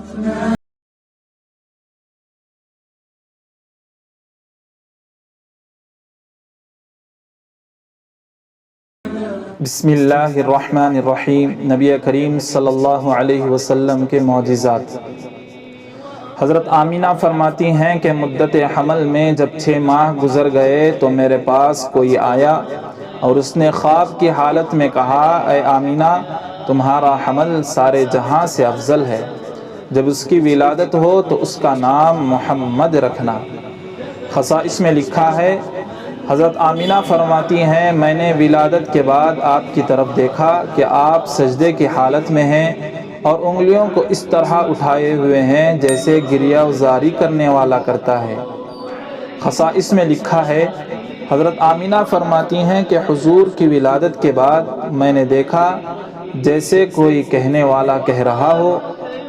بسم اللہ الرحمن الرحیم۔ نبی کریم صلی اللہ علیہ وسلم کے معجزات۔ حضرت آمینہ فرماتی ہیں کہ مدت حمل میں جب 6 ماہ گزر گئے تو میرے پاس کوئی آیا اور اس نے خواب کی حالت میں کہا، اے آمینہ، تمہارا حمل سارے جہاں سے افضل ہے، جب اس کی ولادت ہو تو اس کا نام محمد رکھنا۔ خصائص میں لکھا ہے، حضرت آمینہ فرماتی ہیں، میں نے ولادت کے بعد آپ کی طرف دیکھا کہ آپ سجدے کی حالت میں ہیں اور انگلیوں کو اس طرح اٹھائے ہوئے ہیں جیسے گریہ زاری کرنے والا کرتا ہے۔ خصائص میں لکھا ہے، حضرت آمینہ فرماتی ہیں کہ حضور کی ولادت کے بعد میں نے دیکھا جیسے کوئی کہنے والا کہہ رہا ہو،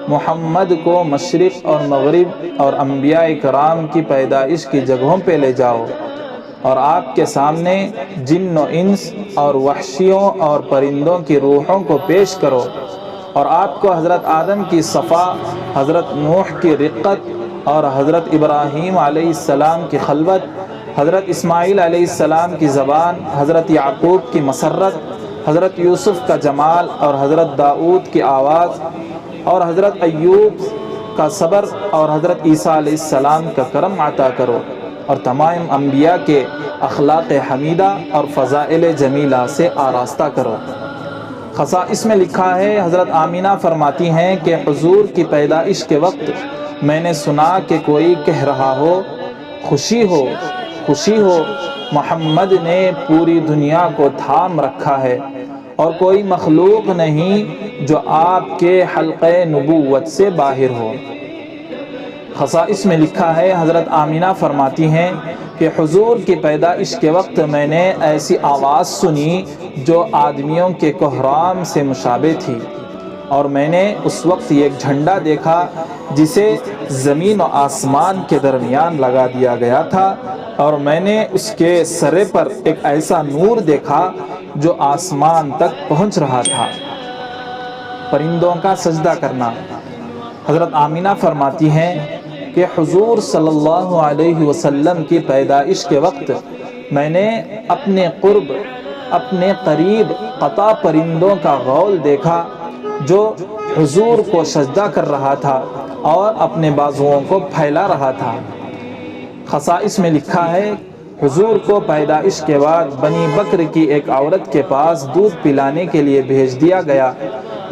محمد کو مشرق اور مغرب اور انبیاء کرام کی پیدائش کی جگہوں پہ لے جاؤ اور آپ کے سامنے جن و انس اور وحشیوں اور پرندوں کی روحوں کو پیش کرو، اور آپ کو حضرت آدم کی صفا، حضرت نوح کی رقت اور حضرت ابراہیم علیہ السلام کی خلوت، حضرت اسماعیل علیہ السلام کی زبان، حضرت یعقوب کی مسرت، حضرت یوسف کا جمال اور حضرت داؤد کی آواز اور حضرت ایوب کا صبر اور حضرت عیسیٰ علیہ السلام کا کرم عطا کرو، اور تمام انبیاء کے اخلاق حمیدہ اور فضائل جمیلہ سے آراستہ کرو۔ خصائص میں لکھا ہے، حضرت آمینہ فرماتی ہیں کہ حضور کی پیدائش کے وقت میں نے سنا کہ کوئی کہہ رہا ہو، خوشی ہو، خوشی ہو، محمد نے پوری دنیا کو تھام رکھا ہے اور کوئی مخلوق نہیں جو آپ کے حلقہ نبوت سے باہر ہو۔ خصائص میں لکھا ہے، حضرت آمینہ فرماتی ہیں کہ حضور کی پیدائش کے وقت میں نے ایسی آواز سنی جو آدمیوں کے کوہرام سے مشابہ تھی، اور میں نے اس وقت ایک جھنڈا دیکھا جسے زمین و آسمان کے درمیان لگا دیا گیا تھا، اور میں نے اس کے سرے پر ایک ایسا نور دیکھا جو آسمان تک پہنچ رہا تھا۔ پرندوں کا سجدہ کرنا۔ حضرت آمینہ فرماتی ہیں کہ حضور صلی اللہ علیہ وسلم کی پیدائش کے وقت میں نے اپنے قرب، اپنے قریب قطع پرندوں کا غول دیکھا جو حضور کو سجدہ کر رہا تھا اور اپنے بازوؤں کو پھیلا رہا تھا۔ خصائص میں لکھا ہے، حضور کو پیدائش کے بعد بنی بکر کی ایک عورت کے پاس دودھ پلانے کے لیے بھیج دیا گیا۔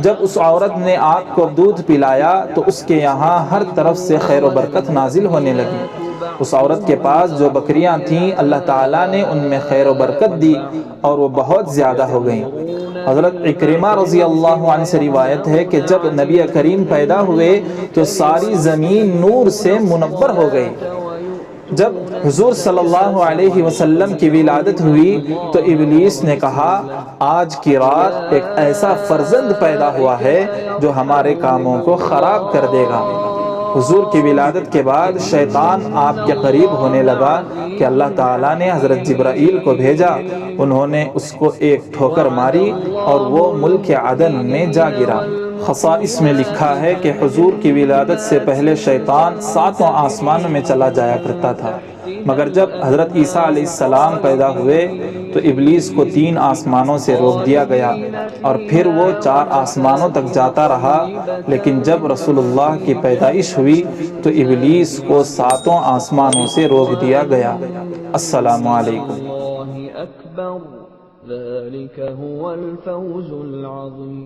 جب اس عورت نے آپ کو دودھ پلایا تو اس کے یہاں ہر طرف سے خیر و برکت نازل ہونے لگی۔ اس عورت کے پاس جو بکریاں تھیں، اللہ تعالیٰ نے ان میں خیر و برکت دی اور وہ بہت زیادہ ہو گئیں۔ حضرت اکرمہ رضی اللہ عنہ سے روایت ہے کہ جب نبی کریم پیدا ہوئے تو ساری زمین نور سے منور ہو گئی۔ جب حضور صلی اللہ علیہ وسلم کی ولادت ہوئی تو ابلیس نے کہا، آج کی رات ایک ایسا فرزند پیدا ہوا ہے جو ہمارے کاموں کو خراب کر دے گا۔ حضور کی ولادت کے بعد شیطان آپ کے قریب ہونے لگا کہ اللہ تعالیٰ نے حضرت جبرائیل کو بھیجا، انہوں نے اس کو ایک ٹھوکر ماری اور وہ ملک عدن میں جا گرا۔ خصائص میں لکھا ہے کہ حضور کی ولادت سے پہلے شیطان 7 آسمانوں میں چلا جایا کرتا تھا، مگر جب حضرت عیسیٰ علیہ السلام پیدا ہوئے تو ابلیس کو 3 آسمانوں سے روک دیا گیا اور پھر وہ 4 آسمانوں تک جاتا رہا، لیکن جب رسول اللہ کی پیدائش ہوئی تو ابلیس کو 7 آسمانوں سے روک دیا گیا۔ السلام علیکم۔ ذلك هو الفوز العظيم۔